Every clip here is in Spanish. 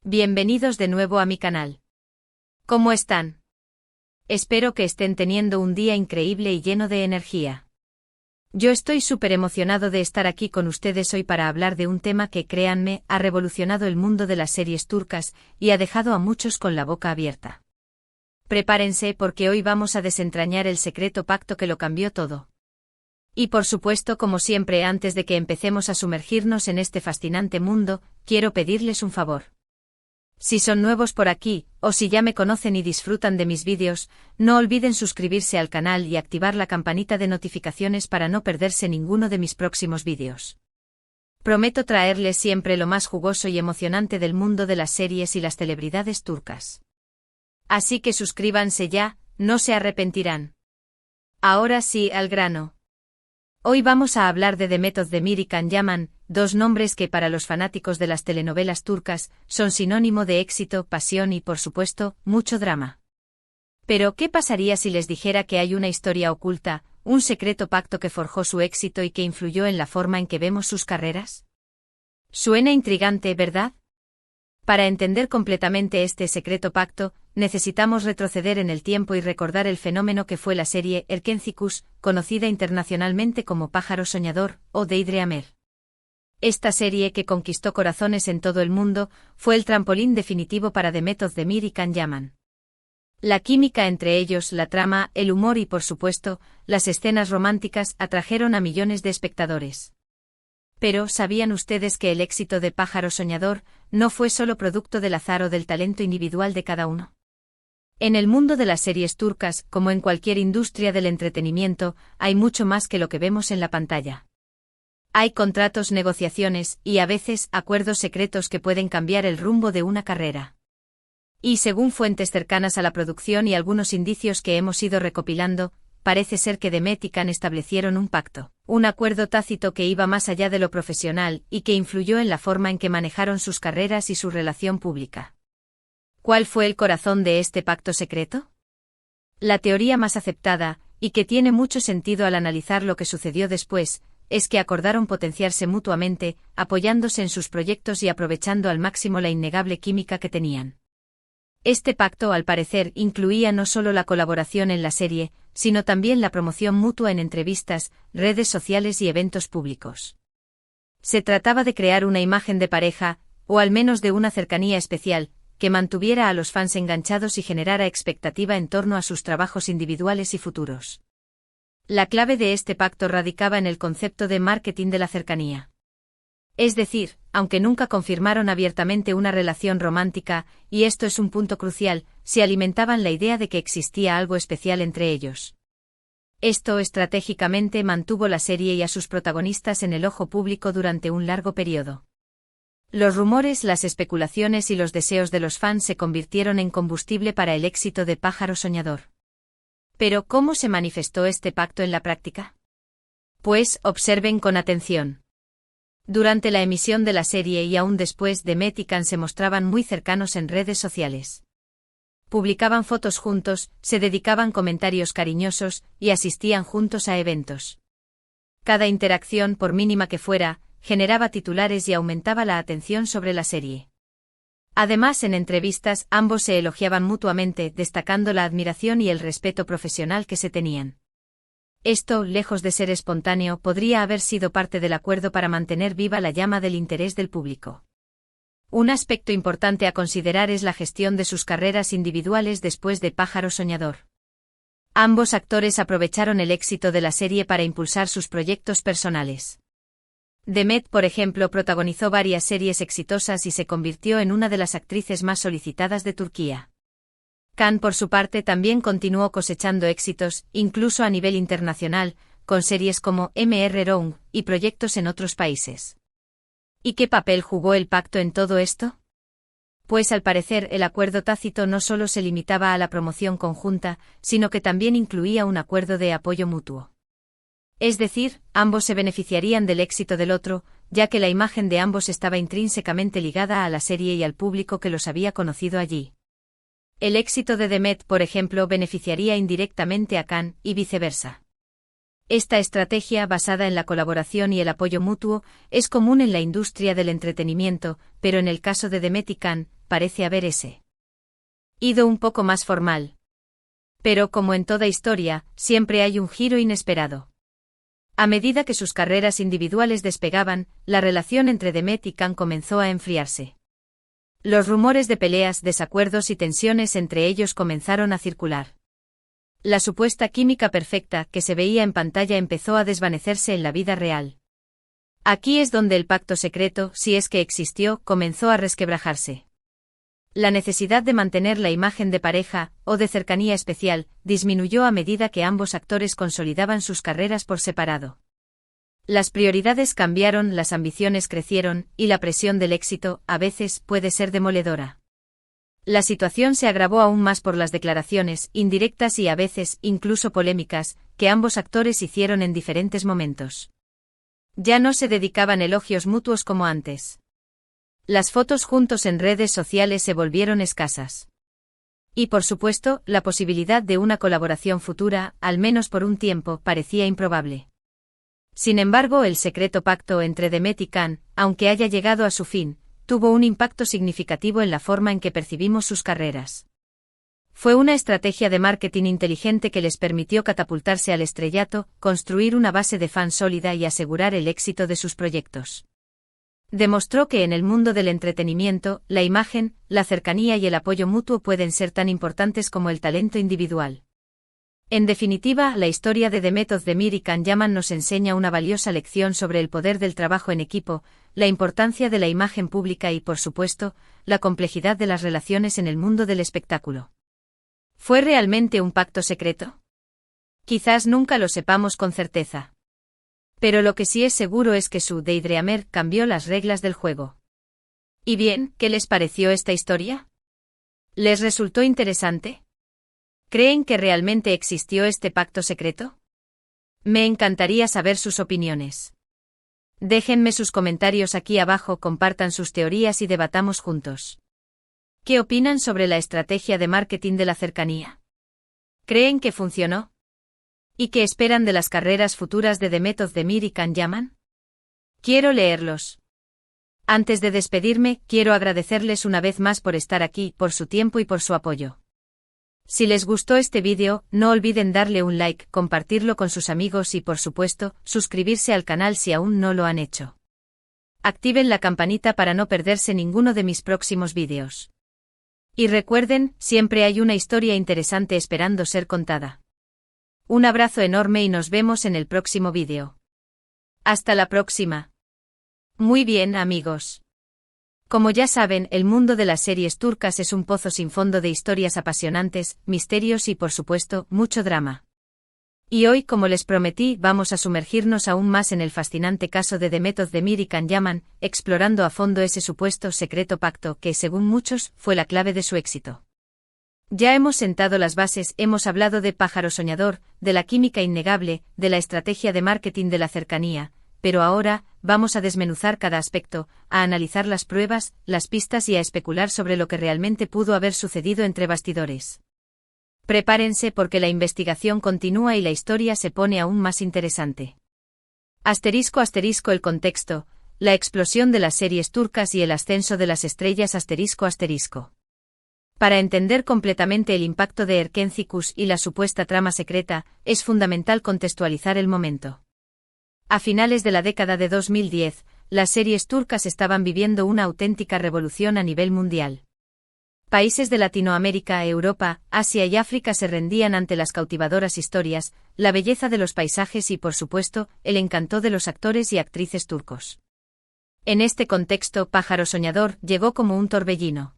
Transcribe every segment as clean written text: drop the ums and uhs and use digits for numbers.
Bienvenidos de nuevo a mi canal. ¿Cómo están? Espero que estén teniendo un día increíble y lleno de energía. Yo estoy súper emocionado de estar aquí con ustedes hoy para hablar de un tema que, créanme, ha revolucionado el mundo de las series turcas y ha dejado a muchos con la boca abierta. Prepárense porque hoy vamos a desentrañar el secreto pacto que lo cambió todo. Y por supuesto, como siempre, antes de que empecemos a sumergirnos en este fascinante mundo, quiero pedirles un favor. Si son nuevos por aquí, o si ya me conocen y disfrutan de mis vídeos, no olviden suscribirse al canal y activar la campanita de notificaciones para no perderse ninguno de mis próximos vídeos. Prometo traerles siempre lo más jugoso y emocionante del mundo de las series y las celebridades turcas. Así que suscríbanse ya, no se arrepentirán. Ahora sí, al grano. Hoy vamos a hablar de Demet Özdemir y Can Yaman, dos nombres que para los fanáticos de las telenovelas turcas son sinónimo de éxito, pasión y, por supuesto, mucho drama. Pero, ¿qué pasaría si les dijera que hay una historia oculta, un secreto pacto que forjó su éxito y que influyó en la forma en que vemos sus carreras? Suena intrigante, ¿verdad? Para entender completamente este secreto pacto, necesitamos retroceder en el tiempo y recordar el fenómeno que fue la serie Erkencikus, conocida internacionalmente como Pájaro Soñador, o Deidre Amer. Esta serie, que conquistó corazones en todo el mundo, fue el trampolín definitivo para Demet Özdemir y Can Yaman. La química entre ellos, la trama, el humor y, por supuesto, las escenas románticas atrajeron a millones de espectadores. Pero, ¿sabían ustedes que el éxito de Pájaro Soñador no fue solo producto del azar o del talento individual de cada uno? En el mundo de las series turcas, como en cualquier industria del entretenimiento, hay mucho más que lo que vemos en la pantalla. Hay contratos, negociaciones y, a veces, acuerdos secretos que pueden cambiar el rumbo de una carrera. Y según fuentes cercanas a la producción y algunos indicios que hemos ido recopilando, parece ser que Demet y Can establecieron un pacto, un acuerdo tácito que iba más allá de lo profesional y que influyó en la forma en que manejaron sus carreras y su relación pública. ¿Cuál fue el corazón de este pacto secreto? La teoría más aceptada, y que tiene mucho sentido al analizar lo que sucedió después, es que acordaron potenciarse mutuamente, apoyándose en sus proyectos y aprovechando al máximo la innegable química que tenían. Este pacto, al parecer, incluía no solo la colaboración en la serie, sino también la promoción mutua en entrevistas, redes sociales y eventos públicos. Se trataba de crear una imagen de pareja, o al menos de una cercanía especial, que mantuviera a los fans enganchados y generara expectativa en torno a sus trabajos individuales y futuros. La clave de este pacto radicaba en el concepto de marketing de la cercanía. Es decir, aunque nunca confirmaron abiertamente una relación romántica, y esto es un punto crucial, se alimentaban la idea de que existía algo especial entre ellos. Esto estratégicamente mantuvo la serie y a sus protagonistas en el ojo público durante un largo periodo. Los rumores, las especulaciones y los deseos de los fans se convirtieron en combustible para el éxito de Pájaro Soñador. Pero, ¿cómo se manifestó este pacto en la práctica? Pues, observen con atención. Durante la emisión de la serie y aún después, Demet y Can se mostraban muy cercanos en redes sociales. Publicaban fotos juntos, se dedicaban comentarios cariñosos y asistían juntos a eventos. Cada interacción, por mínima que fuera, generaba titulares y aumentaba la atención sobre la serie. Además, en entrevistas, ambos se elogiaban mutuamente, destacando la admiración y el respeto profesional que se tenían. Esto, lejos de ser espontáneo, podría haber sido parte del acuerdo para mantener viva la llama del interés del público. Un aspecto importante a considerar es la gestión de sus carreras individuales después de Pájaro Soñador. Ambos actores aprovecharon el éxito de la serie para impulsar sus proyectos personales. Demet, por ejemplo, protagonizó varias series exitosas y se convirtió en una de las actrices más solicitadas de Turquía. Can, por su parte, también continuó cosechando éxitos, incluso a nivel internacional, con series como Mr. Round y proyectos en otros países. ¿Y qué papel jugó el pacto en todo esto? Pues al parecer el acuerdo tácito no solo se limitaba a la promoción conjunta, sino que también incluía un acuerdo de apoyo mutuo. Es decir, ambos se beneficiarían del éxito del otro, ya que la imagen de ambos estaba intrínsecamente ligada a la serie y al público que los había conocido allí. El éxito de Demet, por ejemplo, beneficiaría indirectamente a Can, y viceversa. Esta estrategia, basada en la colaboración y el apoyo mutuo, es común en la industria del entretenimiento, pero en el caso de Demet y Can, parece haber ido un poco más formal. Pero como en toda historia, siempre hay un giro inesperado. A medida que sus carreras individuales despegaban, la relación entre Demet y Can comenzó a enfriarse. Los rumores de peleas, desacuerdos y tensiones entre ellos comenzaron a circular. La supuesta química perfecta que se veía en pantalla empezó a desvanecerse en la vida real. Aquí es donde el pacto secreto, si es que existió, comenzó a resquebrajarse. La necesidad de mantener la imagen de pareja, o de cercanía especial, disminuyó a medida que ambos actores consolidaban sus carreras por separado. Las prioridades cambiaron, las ambiciones crecieron, y la presión del éxito, a veces, puede ser demoledora. La situación se agravó aún más por las declaraciones, indirectas y a veces, incluso polémicas, que ambos actores hicieron en diferentes momentos. Ya no se dedicaban elogios mutuos como antes. Las fotos juntos en redes sociales se volvieron escasas. Y por supuesto, la posibilidad de una colaboración futura, al menos por un tiempo, parecía improbable. Sin embargo, el secreto pacto entre Demet y Can, aunque haya llegado a su fin, tuvo un impacto significativo en la forma en que percibimos sus carreras. Fue una estrategia de marketing inteligente que les permitió catapultarse al estrellato, construir una base de fans sólida y asegurar el éxito de sus proyectos. Demostró que en el mundo del entretenimiento, la imagen, la cercanía y el apoyo mutuo pueden ser tan importantes como el talento individual. En definitiva, la historia de Demet Özdemir y Can Yaman nos enseña una valiosa lección sobre el poder del trabajo en equipo, la importancia de la imagen pública y, por supuesto, la complejidad de las relaciones en el mundo del espectáculo. ¿Fue realmente un pacto secreto? Quizás nunca lo sepamos con certeza. Pero lo que sí es seguro es que su Daydreamer cambió las reglas del juego. ¿Y bien, qué les pareció esta historia? ¿Les resultó interesante? ¿Creen que realmente existió este pacto secreto? Me encantaría saber sus opiniones. Déjenme sus comentarios aquí abajo, compartan sus teorías y debatamos juntos. ¿Qué opinan sobre la estrategia de marketing de la cercanía? ¿Creen que funcionó? ¿Y qué esperan de las carreras futuras de Demet Özdemir y Can Yaman? Quiero leerlos. Antes de despedirme, quiero agradecerles una vez más por estar aquí, por su tiempo y por su apoyo. Si les gustó este vídeo, no olviden darle un like, compartirlo con sus amigos y, por supuesto, suscribirse al canal si aún no lo han hecho. Activen la campanita para no perderse ninguno de mis próximos vídeos. Y recuerden, siempre hay una historia interesante esperando ser contada. Un abrazo enorme y nos vemos en el próximo vídeo. Hasta la próxima. Muy bien, amigos. Como ya saben, el mundo de las series turcas es un pozo sin fondo de historias apasionantes, misterios y, por supuesto, mucho drama. Y hoy, como les prometí, vamos a sumergirnos aún más en el fascinante caso de Demet Özdemir y Can Yaman, explorando a fondo ese supuesto secreto pacto que, según muchos, fue la clave de su éxito. Ya hemos sentado las bases, hemos hablado de Pájaro Soñador, de la química innegable, de la estrategia de marketing de la cercanía, pero ahora, vamos a desmenuzar cada aspecto, a analizar las pruebas, las pistas y a especular sobre lo que realmente pudo haber sucedido entre bastidores. Prepárense porque la investigación continúa y la historia se pone aún más interesante. Asterisco asterisco el contexto, la explosión de las series turcas y el ascenso de las estrellas asterisco asterisco. Para entender completamente el impacto de Erkencikus y la supuesta trama secreta, es fundamental contextualizar el momento. A finales de la década de 2010, las series turcas estaban viviendo una auténtica revolución a nivel mundial. Países de Latinoamérica, Europa, Asia y África se rendían ante las cautivadoras historias, la belleza de los paisajes y, por supuesto, el encanto de los actores y actrices turcos. En este contexto, Pájaro Soñador llegó como un torbellino.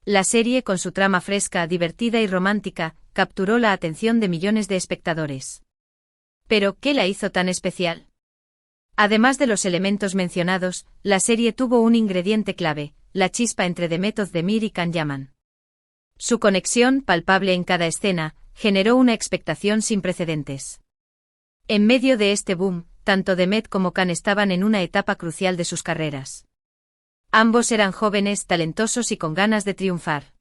La serie, con su trama fresca, divertida y romántica, capturó la atención de millones de espectadores. Pero, ¿qué la hizo tan especial? Además de los elementos mencionados, la serie tuvo un ingrediente clave, la chispa entre Demet Özdemir y Can Yaman. Su conexión, palpable en cada escena, generó una expectación sin precedentes. En medio de este boom, tanto Demet como Can estaban en una etapa crucial de sus carreras. Ambos eran jóvenes, talentosos y con ganas de triunfar.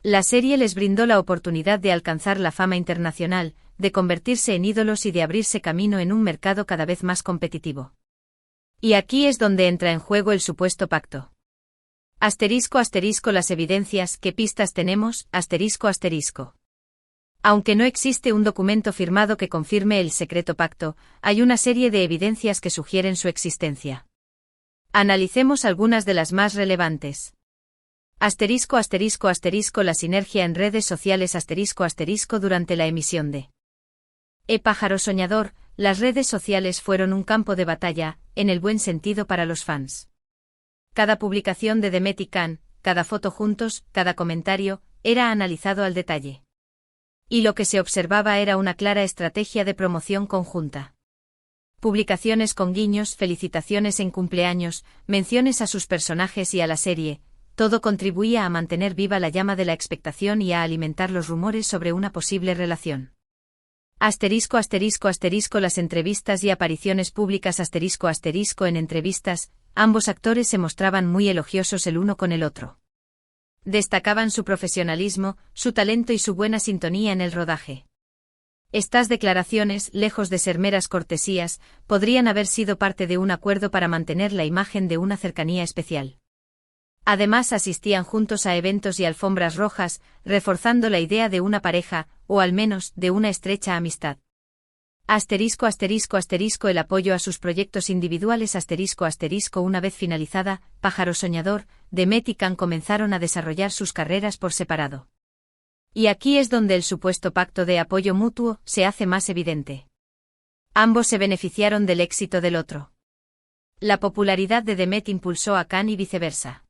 La serie les brindó la oportunidad de alcanzar la fama internacional, de convertirse en ídolos y de abrirse camino en un mercado cada vez más competitivo. Y aquí es donde entra en juego el supuesto pacto. Asterisco asterisco las evidencias, ¿qué pistas tenemos? Asterisco asterisco. Aunque no existe un documento firmado que confirme el secreto pacto, hay una serie de evidencias que sugieren su existencia. Analicemos algunas de las más relevantes. Asterisco asterisco asterisco la sinergia en redes sociales asterisco asterisco durante la emisión de Pájaro Soñador, las redes sociales fueron un campo de batalla, en el buen sentido para los fans. Cada publicación de Demet y Can, cada foto juntos, cada comentario, era analizado al detalle. Y lo que se observaba era una clara estrategia de promoción conjunta. Publicaciones con guiños, felicitaciones en cumpleaños, menciones a sus personajes y a la serie, todo contribuía a mantener viva la llama de la expectación y a alimentar los rumores sobre una posible relación. Asterisco asterisco asterisco las entrevistas y apariciones públicas asterisco asterisco en entrevistas, ambos actores se mostraban muy elogiosos el uno con el otro. Destacaban su profesionalismo, su talento y su buena sintonía en el rodaje. Estas declaraciones, lejos de ser meras cortesías, podrían haber sido parte de un acuerdo para mantener la imagen de una cercanía especial. Además asistían juntos a eventos y alfombras rojas, reforzando la idea de una pareja, o al menos, de una estrecha amistad. Asterisco asterisco asterisco el apoyo a sus proyectos individuales asterisco asterisco una vez finalizada, Pájaro Soñador, Demet y Can comenzaron a desarrollar sus carreras por separado. Y aquí es donde el supuesto pacto de apoyo mutuo se hace más evidente. Ambos se beneficiaron del éxito del otro. La popularidad de Demet impulsó a Can y viceversa.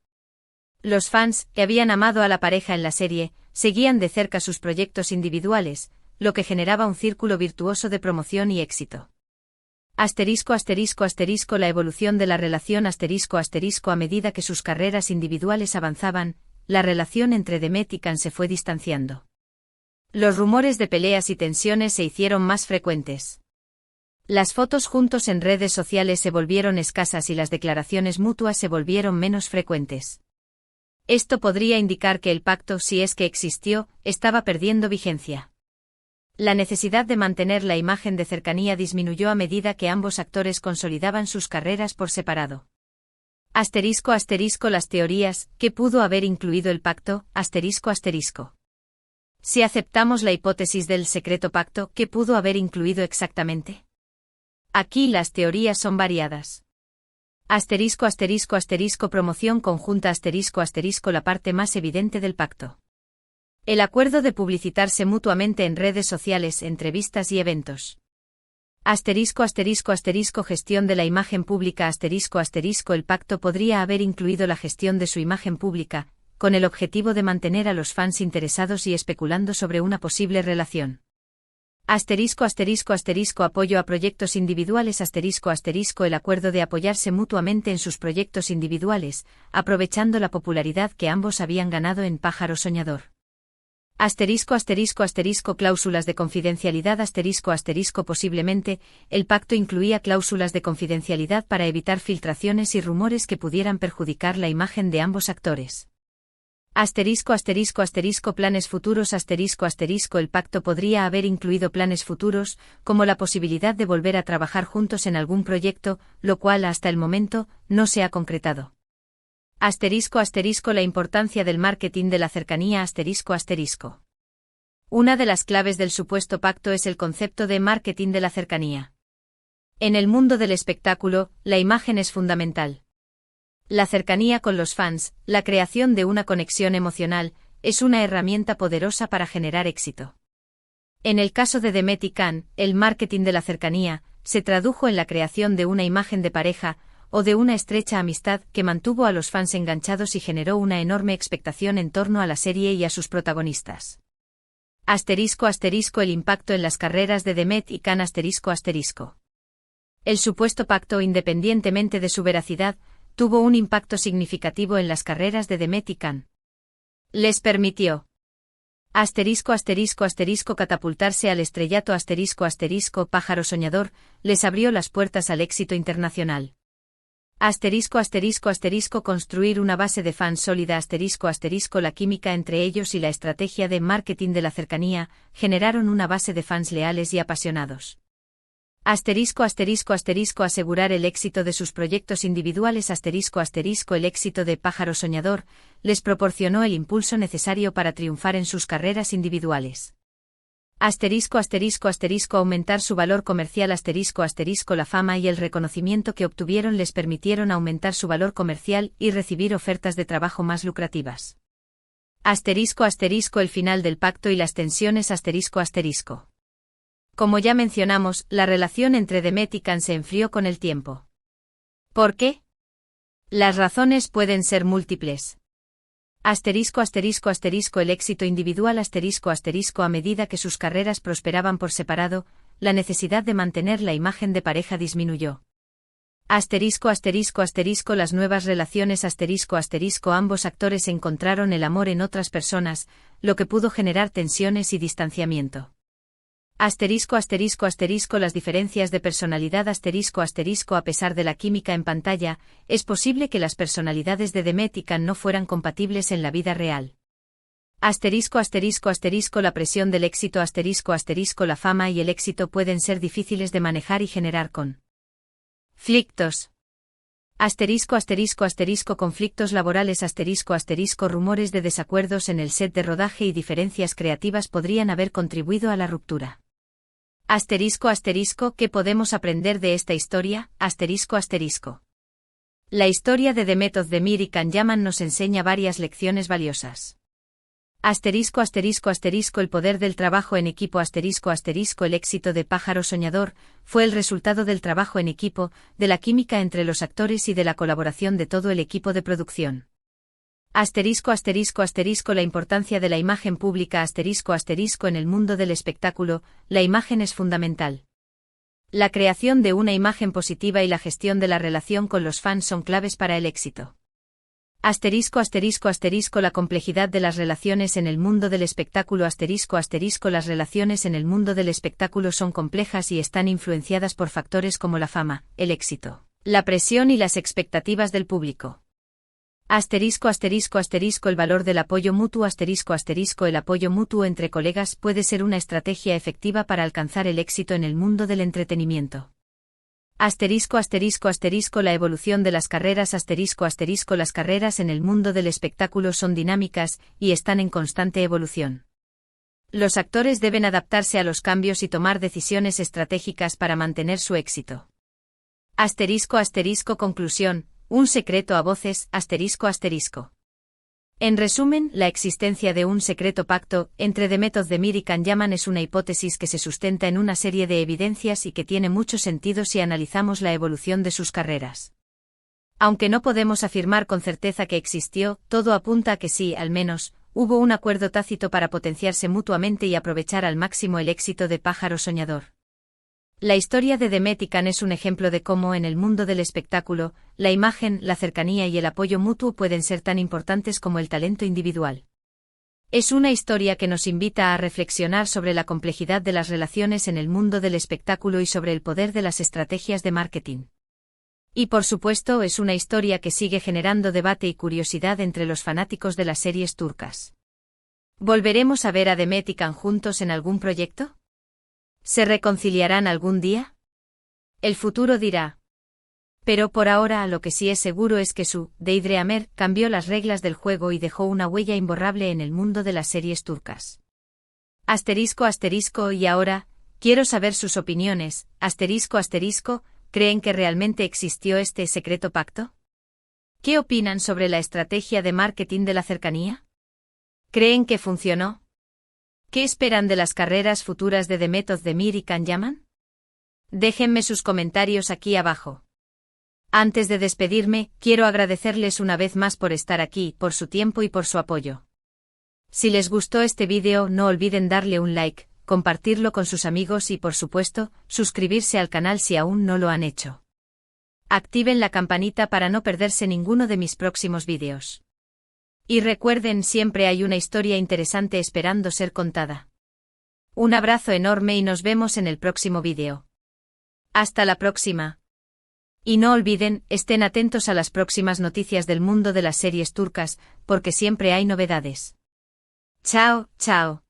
Los fans, que habían amado a la pareja en la serie, seguían de cerca sus proyectos individuales, lo que generaba un círculo virtuoso de promoción y éxito. Asterisco asterisco asterisco la evolución de la relación asterisco asterisco a medida que sus carreras individuales avanzaban, la relación entre Demet y Can se fue distanciando. Los rumores de peleas y tensiones se hicieron más frecuentes. Las fotos juntos en redes sociales se volvieron escasas y las declaraciones mutuas se volvieron menos frecuentes. Esto podría indicar que el pacto, si es que existió, estaba perdiendo vigencia. La necesidad de mantener la imagen de cercanía disminuyó a medida que ambos actores consolidaban sus carreras por separado. Asterisco asterisco las teorías, ¿qué pudo haber incluido el pacto? Asterisco asterisco. Si aceptamos la hipótesis del secreto pacto, ¿qué pudo haber incluido exactamente? Aquí las teorías son variadas. Asterisco asterisco asterisco promoción conjunta asterisco asterisco la parte más evidente del pacto. El acuerdo de publicitarse mutuamente en redes sociales, entrevistas y eventos. Asterisco asterisco asterisco gestión de la imagen pública asterisco asterisco el pacto podría haber incluido la gestión de su imagen pública, con el objetivo de mantener a los fans interesados y especulando sobre una posible relación. Asterisco asterisco asterisco apoyo a proyectos individuales asterisco asterisco el acuerdo de apoyarse mutuamente en sus proyectos individuales, aprovechando la popularidad que ambos habían ganado en Pájaro Soñador. Asterisco asterisco asterisco cláusulas de confidencialidad asterisco asterisco posiblemente, el pacto incluía cláusulas de confidencialidad para evitar filtraciones y rumores que pudieran perjudicar la imagen de ambos actores. Asterisco asterisco asterisco planes futuros asterisco asterisco el pacto podría haber incluido planes futuros, como la posibilidad de volver a trabajar juntos en algún proyecto, lo cual hasta el momento no se ha concretado. Asterisco asterisco la importancia del marketing de la cercanía asterisco asterisco. Una de las claves del supuesto pacto es el concepto de marketing de la cercanía. En el mundo del espectáculo, la imagen es fundamental. La cercanía con los fans, la creación de una conexión emocional, es una herramienta poderosa para generar éxito. En el caso de Demet y Can, el marketing de la cercanía se tradujo en la creación de una imagen de pareja, o de una estrecha amistad que mantuvo a los fans enganchados y generó una enorme expectación en torno a la serie y a sus protagonistas. Asterisco asterisco el impacto en las carreras de Demet y Can asterisco asterisco. El supuesto pacto, independientemente de su veracidad, tuvo un impacto significativo en las carreras de Demet y Can. Les permitió asterisco asterisco asterisco catapultarse al estrellato asterisco asterisco Pájaro Soñador, les abrió las puertas al éxito internacional. Asterisco asterisco asterisco construir una base de fans sólida asterisco asterisco la química entre ellos y la estrategia de marketing de la cercanía generaron una base de fans leales y apasionados. Asterisco asterisco asterisco asegurar el éxito de sus proyectos individuales asterisco asterisco el éxito de Pájaro Soñador les proporcionó el impulso necesario para triunfar en sus carreras individuales. Asterisco asterisco asterisco aumentar su valor comercial asterisco asterisco la fama y el reconocimiento que obtuvieron les permitieron aumentar su valor comercial y recibir ofertas de trabajo más lucrativas. Asterisco asterisco el final del pacto y las tensiones asterisco asterisco. Como ya mencionamos, la relación entre Demet y Can se enfrió con el tiempo. ¿Por qué? Las razones pueden ser múltiples. Asterisco asterisco asterisco el éxito individual asterisco asterisco a medida que sus carreras prosperaban por separado, la necesidad de mantener la imagen de pareja disminuyó. Asterisco asterisco asterisco las nuevas relaciones asterisco asterisco ambos actores encontraron el amor en otras personas, lo que pudo generar tensiones y distanciamiento. Asterisco asterisco asterisco las diferencias de personalidad asterisco asterisco a pesar de la química en pantalla, es posible que las personalidades de Demet y Can no fueran compatibles en la vida real. Asterisco asterisco asterisco la presión del éxito asterisco asterisco la fama y el éxito pueden ser difíciles de manejar y generar conflictos. Asterisco asterisco asterisco conflictos laborales asterisco asterisco rumores de desacuerdos en el set de rodaje y diferencias creativas podrían haber contribuido a la ruptura. Asterisco asterisco ¿qué podemos aprender de esta historia? Asterisco asterisco. La historia de Demet Özdemir y Can Yaman nos enseña varias lecciones valiosas. Asterisco asterisco asterisco el poder del trabajo en equipo asterisco asterisco el éxito de Pájaro Soñador fue el resultado del trabajo en equipo, de la química entre los actores y de la colaboración de todo el equipo de producción. Asterisco asterisco asterisco la importancia de la imagen pública asterisco asterisco en el mundo del espectáculo, la imagen es fundamental. La creación de una imagen positiva y la gestión de la relación con los fans son claves para el éxito. Asterisco asterisco asterisco la complejidad de las relaciones en el mundo del espectáculo asterisco asterisco las relaciones en el mundo del espectáculo son complejas y están influenciadas por factores como la fama, el éxito, la presión y las expectativas del público. Asterisco asterisco asterisco el valor del apoyo mutuo asterisco asterisco el apoyo mutuo entre colegas puede ser una estrategia efectiva para alcanzar el éxito en el mundo del entretenimiento. Asterisco asterisco asterisco la evolución de las carreras asterisco asterisco las carreras en el mundo del espectáculo son dinámicas y están en constante evolución. Los actores deben adaptarse a los cambios y tomar decisiones estratégicas para mantener su éxito. Asterisco asterisco conclusión, un secreto a voces asterisco asterisco. En resumen, la existencia de un secreto pacto entre Demet Özdemir y Can Yaman es una hipótesis que se sustenta en una serie de evidencias y que tiene mucho sentido si analizamos la evolución de sus carreras. Aunque no podemos afirmar con certeza que existió, todo apunta a que sí, al menos, hubo un acuerdo tácito para potenciarse mutuamente y aprovechar al máximo el éxito de Pájaro Soñador. La historia de Demet y Can es un ejemplo de cómo en el mundo del espectáculo, la imagen, la cercanía y el apoyo mutuo pueden ser tan importantes como el talento individual. Es una historia que nos invita a reflexionar sobre la complejidad de las relaciones en el mundo del espectáculo y sobre el poder de las estrategias de marketing. Y por supuesto es una historia que sigue generando debate y curiosidad entre los fanáticos de las series turcas. ¿Volveremos a ver a Demet y Can juntos en algún proyecto? ¿Se reconciliarán algún día? El futuro dirá. Pero por ahora lo que sí es seguro es que su Deidre cambió las reglas del juego y dejó una huella imborrable en el mundo de las series turcas. Asterisco asterisco y ahora, quiero saber sus opiniones, asterisco asterisco, ¿creen que realmente existió este secreto pacto? ¿Qué opinan sobre la estrategia de marketing de la cercanía? ¿Creen que funcionó? ¿Qué esperan de las carreras futuras de Demet Özdemir y Can Yaman? Déjenme sus comentarios aquí abajo. Antes de despedirme, quiero agradecerles una vez más por estar aquí, por su tiempo y por su apoyo. Si les gustó este vídeo, no olviden darle un like, compartirlo con sus amigos y, por supuesto, suscribirse al canal si aún no lo han hecho. Activen la campanita para no perderse ninguno de mis próximos vídeos. Y recuerden, siempre hay una historia interesante esperando ser contada. Un abrazo enorme y nos vemos en el próximo vídeo. Hasta la próxima. Y no olviden, estén atentos a las próximas noticias del mundo de las series turcas, porque siempre hay novedades. Chao, chao.